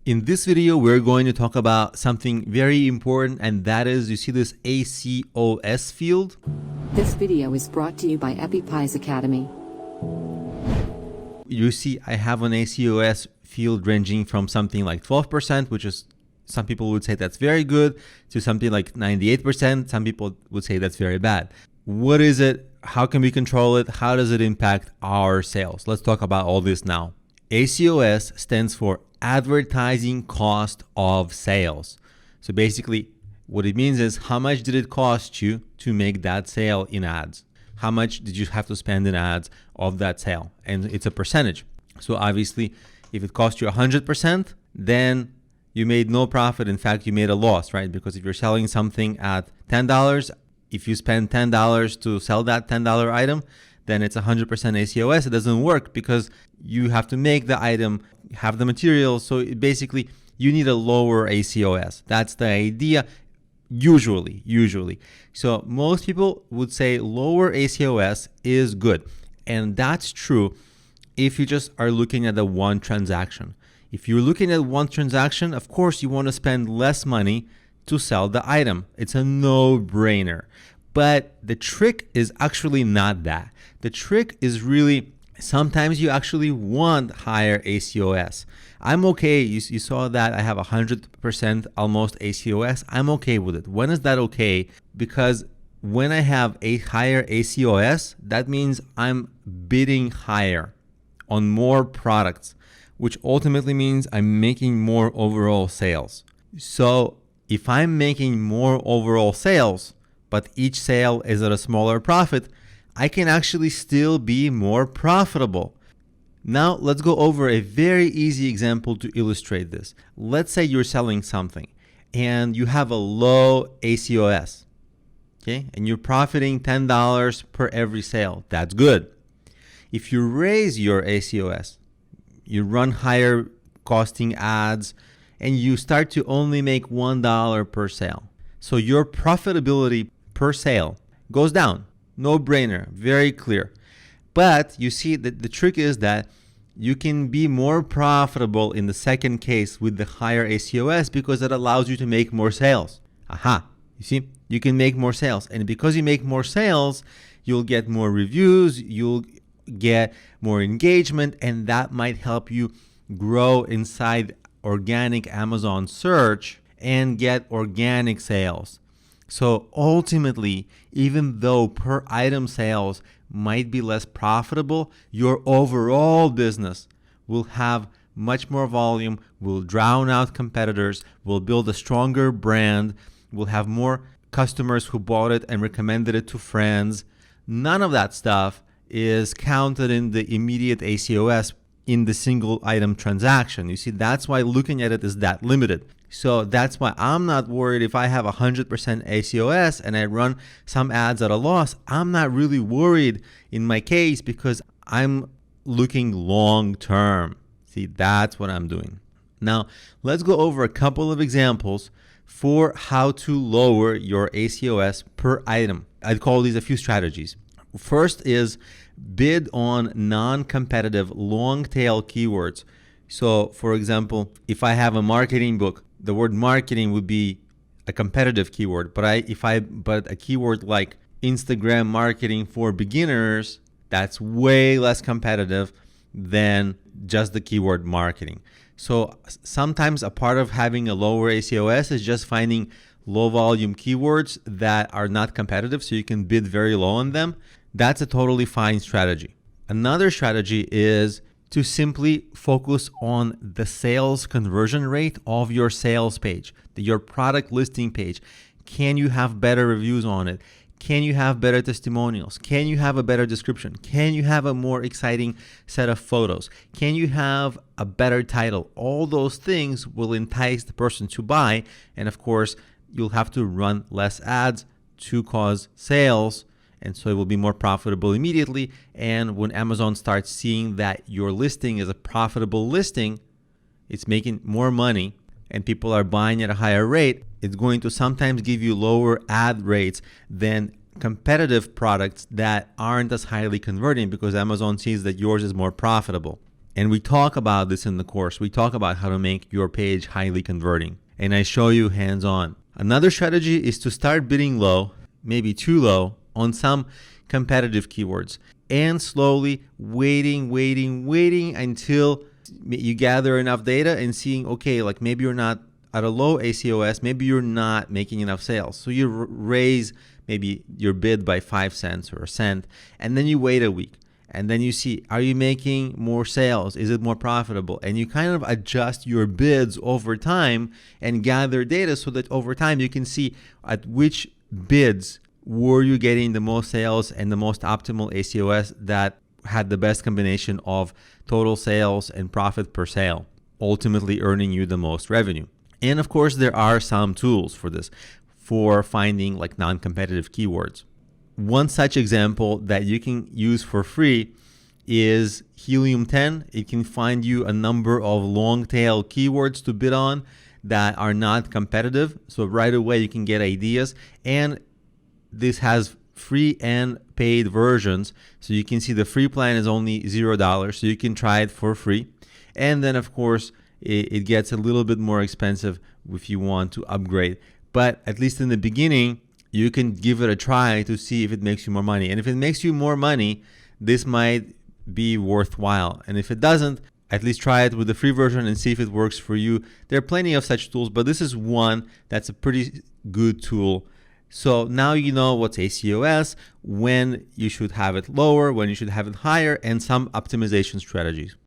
In this video, we're going to talk about something very important, and that is, you see this ACoS field? This video is brought to you by ACoS Academy. You see, I have an ACoS field ranging from something like 12%, which is, some people would say that's very good, to something like 98%. Some people would say that's very bad. What is it? How can we control it? How does it impact our sales? Let's talk about all this now. ACoS stands for advertising cost of sales. So basically, what it means is, how much did it cost you to make that sale in ads? How much did you have to spend in ads of that sale? And it's a percentage. So obviously, if it cost you 100%, then you made no profit. In fact, you made a loss, right? Because if you're selling something at $10, if you spend $10 to sell that $10 item, then it's 100% ACoS. It doesn't work because you have to make the item, have the material. So basically, you need a lower ACoS. That's the idea, usually. So most people would say lower ACoS is good. And that's true if you just are looking at the one transaction. If you're looking at one transaction, of course, you want to spend less money to sell the item. It's a no-brainer. But the trick is actually not that. The trick is really, sometimes you actually want higher ACoS. I'm okay. You saw that I have 100% almost ACoS. I'm okay with it. When is that okay? Because when I have a higher ACoS, that means I'm bidding higher on more products, which ultimately means I'm making more overall sales. So if I'm making more overall sales, but each sale is at a smaller profit, I can actually still be more profitable. Now let's go over a very easy example to illustrate this. Let's say you're selling something and you have a low ACoS, okay? And you're profiting $10 per every sale. That's good. If you raise your ACoS, you run higher costing ads, and you start to only make $1 per sale. So your profitability per sale goes down. No brainer, very clear. But you see that the trick is that you can be more profitable in the second case with the higher ACoS because it allows you to make more sales. Aha, you see, you can make more sales. And because you make more sales, you'll get more reviews, you'll get more engagement, and that might help you grow inside organic Amazon search and get organic sales. So ultimately, even though per item sales might be less profitable, your overall business will have much more volume, will drown out competitors, will build a stronger brand, will have more customers who bought it and recommended it to friends. None of that stuff is counted in the immediate ACoS in the single item transaction. You see, that's why looking at it is that limited. So that's why I'm not worried if I have 100% ACoS and I run some ads at a loss. I'm not really worried in my case because I'm looking long term. See, that's what I'm doing. Now, let's go over a couple of examples for how to lower your ACoS per item. I'd call these a few strategies. First is bid on non-competitive long-tail keywords. So, for example, if I have a marketing book, the word marketing would be a competitive keyword. But a keyword like Instagram marketing for beginners, that's way less competitive than just the keyword marketing. So sometimes a part of having a lower ACoS is just finding low volume keywords that are not competitive, so you can bid very low on them. That's a totally fine strategy. Another strategy is to simply focus on the sales conversion rate of your sales page, your product listing page. Can you have better reviews on it? Can you have better testimonials? Can you have a better description? Can you have a more exciting set of photos? Can you have a better title? All those things will entice the person to buy. And of course, you'll have to run less ads to cause sales. And so it will be more profitable immediately. And when Amazon starts seeing that your listing is a profitable listing, it's making more money and people are buying at a higher rate, it's going to sometimes give you lower ad rates than competitive products that aren't as highly converting because Amazon sees that yours is more profitable. And we talk about this in the course. We talk about how to make your page highly converting. And I show you hands-on. Another strategy is to start bidding low, maybe too low, on some competitive keywords. And slowly waiting until you gather enough data and seeing, okay, like maybe you're not at a low ACoS, maybe you're not making enough sales. So you raise maybe your bid by 5 cents or a cent, and then you wait a week. And then you see, are you making more sales? Is it more profitable? And you kind of adjust your bids over time and gather data so that over time you can see at which bids were you getting the most sales and the most optimal ACoS that had the best combination of total sales and profit per sale, ultimately earning you the most revenue. And of course, there are some tools for this, for finding like non-competitive keywords. One such example that you can use for free is Helium 10. It can find you a number of long tail keywords to bid on that are not competitive. So right away you can get ideas, and this has free and paid versions. So you can see the free plan is only $0, so you can try it for free. And then of course it gets a little bit more expensive if you want to upgrade. But at least in the beginning, you can give it a try to see if it makes you more money. And if it makes you more money, this might be worthwhile. And if it doesn't, at least try it with the free version and see if it works for you. There are plenty of such tools, but this is one that's a pretty good tool. So now you know what's ACoS, when you should have it lower, when you should have it higher, and some optimization strategies.